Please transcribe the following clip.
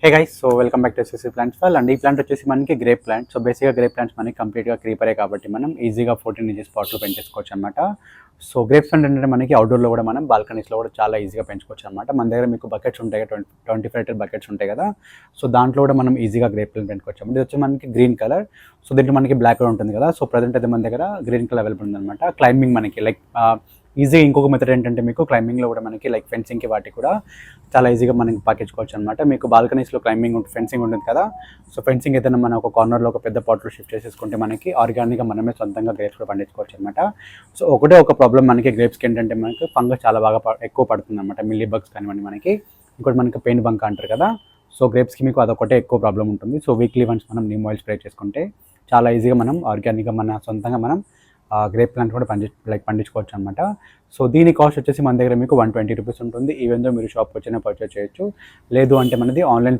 Hey guys, so welcome back to SSC plants fall. And ఈ plant వచ్చేసి మనకి grape plant. So బేసిక్గా grape plants మనకి కంప్లీట్గా క్రీపరే కాబట్టి మనం ఈజీగా 14 ఇంచెస్ పాట్లో పెంచేసుకోవచ్చు అనమాట. సో గ్రేప్ ప్లాంట్ ఏంటంటే మనకి అవుట్డోర్లో కూడా మనం బాల్కనీస్లో కూడా చాలా ఈజీగా పెంచుకోవచ్చు అనమాట. మన దగ్గర మీకు బకెట్స్ ఉంటాయి కదా, 25 లీటర్ బకెట్స్ ఉంటాయి కదా. సో దాంట్లో కూడా మనం ఈజీగా గ్రేప్ ప్లాంట్ పెంచుకోవచ్చు. ఇది వచ్చి మనకి గ్రీన్ కలర్. సో దీంట్లో మనకి బ్లాక్ కూడా ఉంటుంది కదా. సో ప్రజెంట్ అయితే మన దగ్గర గ్రీన్ కలర్ అవైలబుల్ ఉందన్నమాట. క్లైంబింగ్ మనకి లైక్ ఈజీ. ఇంకొక మెథడ్ ఏంటంటే మీకు క్లైంబింగ్లో కూడా మనకి లైక్ ఫెన్సింగ్కి వాటికి కూడా చాలా ఈజీగా మనకి పాకించుకోవచ్చు అనమాట. మీకు బాల్కనీస్లో క్లైంబింగ్ ఫెన్సింగ్ ఉంటుంది కదా. సో ఫెన్సింగ్ ఏదైనా మనం ఒక కార్నర్లో ఒక పెద్ద పాట్లో షిఫ్ట్ చేసేసుకుంటే మనకి ఆర్గానిక్గా మనమే సొంతంగా గ్రేప్స్ కూడా పండించుకోవచ్చు అనమాట. సో ఒకటే ఒక ప్రాబ్లం మనకి గ్రేప్స్కి ఏంటంటే మనకి ఫంగస్ చాలా బాగా ఎక్కువ పడుతుంది అనమాట. మిల్లీ బగ్స్ కానివ్వండి మనకి. ఇంకోటి మనకి పెయిన్ బంక్ అంటారు కదా. సో గ్రేప్స్కి మీకు అదొకటే ఎక్కువ ప్రాబ్లం ఉంటుంది. సో వీక్లీ వన్స్ మనం నీమ్ ఆయిల్ స్ప్రే చేసుకుంటే చాలా ఈజీగా మనం ఆర్గానిక్గా మన సొంతంగా మనం గ్రేప్ ప్లాంట్ కూడా పండించుకోవచ్చు అనమాట. సో దీని కాస్ట్ వచ్చేసి మన దగ్గర మీకు 120 రూపీస్ ఉంటుంది. ఈవెన్ దో మీరు షాప్కి వచ్చినా పర్చేస్ చేయొచ్చు. లేదు అంటే మనది ఆన్లైన్